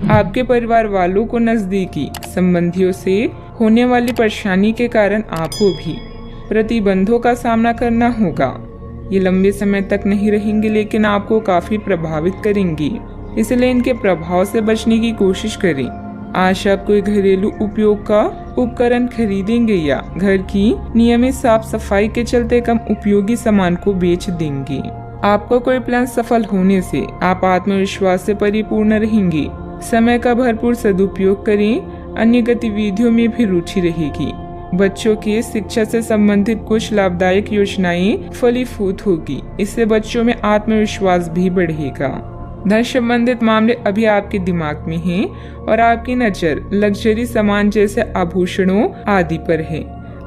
आपके परिवार वालों को नजदीकी संबंधियों से होने वाली परेशानी के कारण आपको भी प्रतिबंधों का सामना करना होगा। ये लंबे समय तक नहीं रहेंगे, लेकिन आपको काफी प्रभावित करेंगी, इसलिए इनके प्रभाव से बचने की कोशिश करें। आज आप कोई घरेलू उपयोग का उपकरण खरीदेंगे या घर की नियमित साफ सफाई के चलते कम उपयोगी सामान को बेच देंगे। आपका कोई प्लान सफल होने से आप आत्मविश्वास से परिपूर्ण रहेंगे। समय का भरपूर सदुपयोग करें, अन्य गतिविधियों में भी रुचि रहेगी। बच्चों की शिक्षा से संबंधित कुछ लाभदायक योजनाएं फलीभूत होगी, इससे बच्चों में आत्मविश्वास भी बढ़ेगा। धन संबंधित मामले अभी आपके दिमाग में हैं और आपकी नजर लग्जरी सामान जैसे आभूषणों आदि पर है।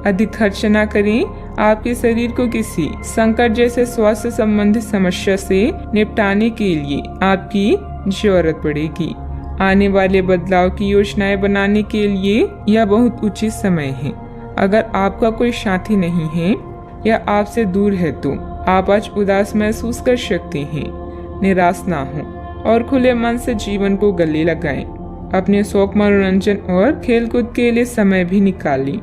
अधिक खर्च न करें। आपके शरीर को किसी संकट जैसे स्वास्थ्य संबंधित समस्या से निपटाने के लिए आपकी जरूरत पड़ेगी। आने वाले बदलाव की योजनाएं बनाने के लिए यह बहुत उचित समय है। अगर आपका कोई साथी नहीं है या आपसे दूर है तो आप आज उदास महसूस कर सकते हैं। निराश ना हो और खुले मन से जीवन को गले लगाएं। अपने शौक, मनोरंजन और खेलकूद के लिए समय भी निकालें।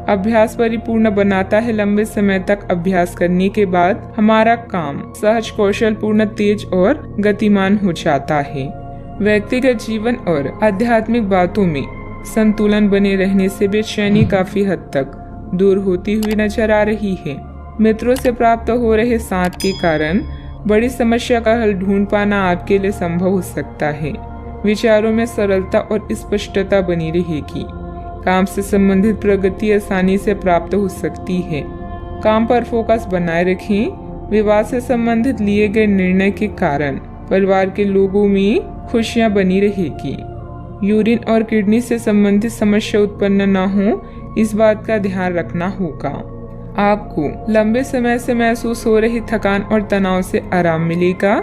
अभ्यास परिपूर्ण बनाता है। लंबे समय तक अभ्यास करने के बाद हमारा काम सहज, कौशल पूर्ण, तेज और गतिमान हो जाता है। व्यक्तिगत जीवन और आध्यात्मिक बातों में संतुलन बने रहने से बेचैनी काफी हद तक दूर होती हुई नजर आ रही है। मित्रों से प्राप्त हो रहे साथ के कारण बड़ी समस्या का हल ढूंढ पाना आपके लिए संभव हो सकता है। विचारों में सरलता और स्पष्टता बनी रहेगी। काम से संबंधित प्रगति आसानी से प्राप्त हो सकती है। काम पर फोकस बनाए रखें। विवाह से संबंधित लिए गए निर्णय के कारण परिवार के लोगों में खुशियां बनी रहेगी। यूरिन और किडनी से संबंधित समस्या उत्पन्न न हो, इस बात का ध्यान रखना होगा। आपको लंबे समय से महसूस हो रही थकान और तनाव से आराम मिलेगा।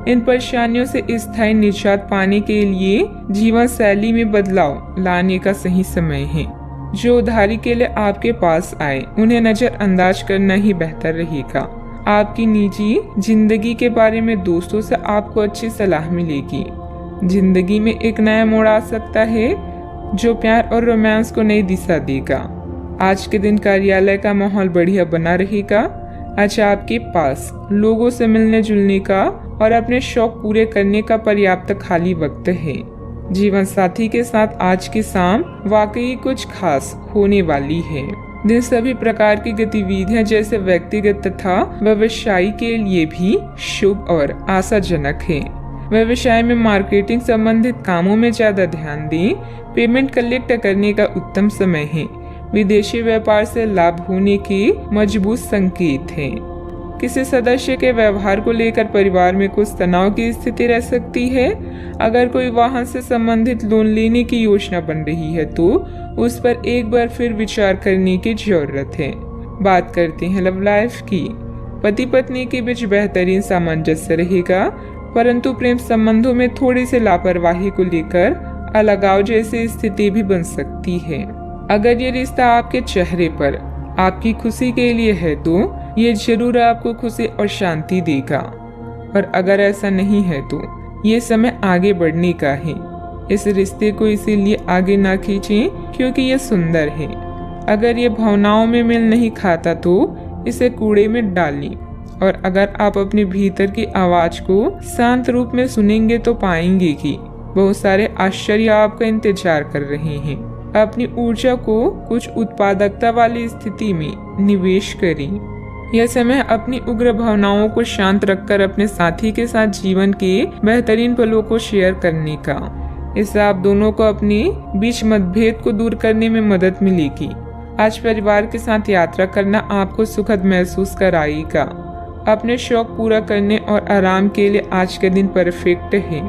इन परेशानियों से स्थायी निजात पाने के लिए जीवन शैली में बदलाव लाने का सही समय है। जो उधारी के लिए आपके पास आए उन्हें नजरअंदाज करना ही बेहतर रहेगा। आपकी निजी जिंदगी के बारे में दोस्तों से आपको अच्छी सलाह मिलेगी। जिंदगी में एक नया मोड़ आ सकता है जो प्यार और रोमांस को नई दिशा देगा। आज के दिन कार्यालय का माहौल बढ़िया बना रहेगा। आज आपके पास लोगों से मिलने जुलने का और अपने शौक पूरे करने का पर्याप्त खाली वक्त है। जीवन साथी के साथ आज की शाम वाकई कुछ खास होने वाली है। दिन सभी प्रकार की गतिविधियां जैसे व्यक्तिगत तथा व्यवसायी के लिए भी शुभ और आशाजनक है। व्यवसाय में मार्केटिंग संबंधित कामों में ज्यादा ध्यान दें। पेमेंट कलेक्ट करने का उत्तम समय है। विदेशी व्यापार से लाभ होने के मजबूत संकेत हैं। किसी सदस्य के व्यवहार को लेकर परिवार में कुछ तनाव की स्थिति रह सकती है। अगर कोई वाहन से संबंधित लोन लेने की योजना बन रही है तो उस पर एक बार फिर विचार करने की जरूरत है। बात करते हैं लव लाइफ की। पति पत्नी के बीच बेहतरीन सामंजस्य रहेगा, परंतु प्रेम संबंधों में थोड़ी सी लापरवाही को लेकर अलगाव जैसी स्थिति भी बन सकती है। अगर ये रिश्ता आपके चेहरे पर आपकी खुशी के लिए है तो ये जरूर आपको खुशी और शांति देगा, और अगर ऐसा नहीं है तो ये समय आगे बढ़ने का है। इस रिश्ते को इसीलिए आगे ना खींचें क्योंकि ये सुंदर है। अगर ये भावनाओं में मेल नहीं खाता तो इसे कूड़े में डालें, और अगर आप अपने भीतर की आवाज को शांत रूप में सुनेंगे तो पाएंगे कि बहुत सारे आश्चर्य आपका इंतजार कर रहे हैं। अपनी ऊर्जा को कुछ उत्पादकता वाली स्थिति में निवेश करें। यह समय अपनी उग्र भावनाओं को शांत रखकर अपने साथी के साथ जीवन के बेहतरीन पलों को शेयर करने का। इससे आप दोनों को अपने बीच मतभेद को दूर करने में मदद मिलेगी। आज परिवार के साथ यात्रा करना आपको सुखद महसूस कराएगा। अपने शौक पूरा करने और आराम के लिए आज के दिन परफेक्ट है।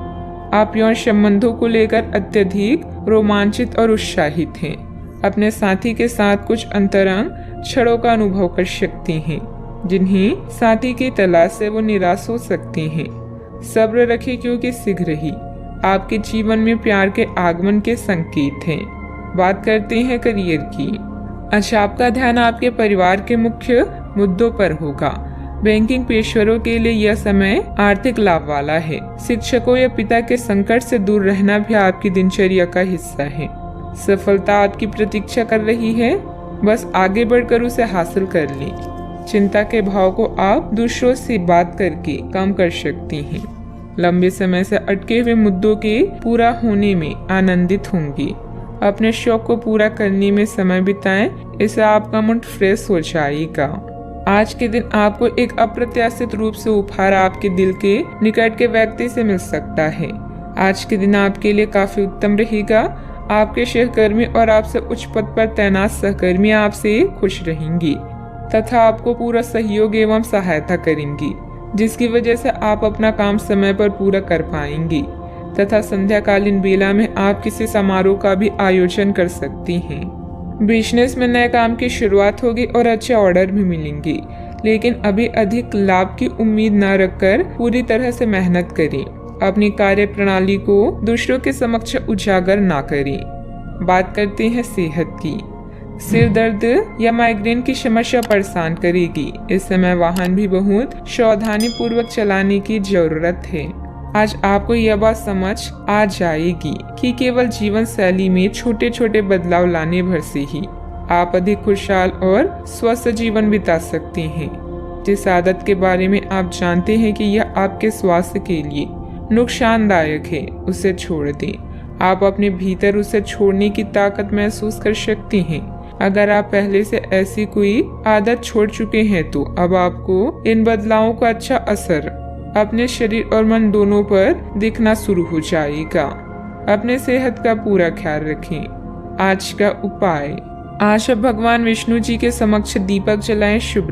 आप यौन संबंधों को लेकर अत्यधिक रोमांचित और उत्साहित हैं। अपने साथी के साथ कुछ अंतरंग क्षणों का अनुभव कर सकते हैं, जिन्हें साथी की तलाश से वो निराश हो सकते हैं। सब्र रखें क्योंकि शीघ्र ही आपके जीवन में प्यार के आगमन के संकेत हैं। बात करते हैं करियर की। आज आपका ध्यान आपके परिवार के मुख्य मुद्दों पर होगा। बैंकिंग पेशेवरों के लिए यह समय आर्थिक लाभ वाला है। शिक्षकों या पिता के संकट से दूर रहना भी आपकी दिनचर्या का हिस्सा है। सफलता आपकी प्रतीक्षा कर रही है, बस आगे बढ़कर उसे हासिल कर ली। चिंता के भाव को आप दूसरों से बात करके कम कर सकती हैं। लंबे समय से अटके हुए मुद्दों के पूरा होने में आनंदित होंगी। अपने शौक को पूरा करने में समय बिताएं, इससे आपका मूड फ्रेश हो जाएगा। आज के दिन आपको एक अप्रत्याशित रूप से उपहार आपके दिल के निकट के व्यक्ति से मिल सकता है। आज के दिन आपके लिए काफी उत्तम रहेगा। आपके सहकर्मी और आपसे उच्च पद पर तैनात सहकर्मी आपसे खुश रहेंगी तथा आपको पूरा सहयोग एवं सहायता करेंगी, जिसकी वजह से आप अपना काम समय पर पूरा कर पाएंगी तथा संध्याकालीन बेला में आप किसी समारोह का भी आयोजन कर सकती हैं। बिजनेस में नए काम की शुरुआत होगी और अच्छे ऑर्डर भी मिलेंगे, लेकिन अभी अधिक लाभ की उम्मीद न रखकर पूरी तरह से मेहनत करें। अपनी कार्य प्रणाली को दूसरों के समक्ष उजागर ना करें। बात करते हैं सेहत की। सिर दर्द या माइग्रेन की समस्या परेशान करेगी। इस समय वाहन भी बहुत सावधानी पूर्वक चलाने की जरूरत है। आज आपको यह बात समझ आ जाएगी कि केवल जीवन शैली में छोटे छोटे बदलाव लाने भर से ही आप अधिक खुशहाल और स्वस्थ जीवन बिता सकते हैं। जिस आदत के बारे में आप जानते हैं कि यह आपके स्वास्थ्य के लिए नुकसानदायक है, उसे छोड़ दें। आप अपने भीतर उसे छोड़ने की ताकत महसूस कर सकते हैं। अगर आप पहले से ऐसी कोई आदत छोड़ चुके हैं तो अब आपको इन बदलावों का अच्छा असर अपने शरीर और मन दोनों पर दिखना शुरू हो जाएगा। अपने सेहत का पूरा ख्याल रखें। आज का उपाय, आज आप भगवान विष्णु जी के समक्ष दीपक जलाएं। शुभ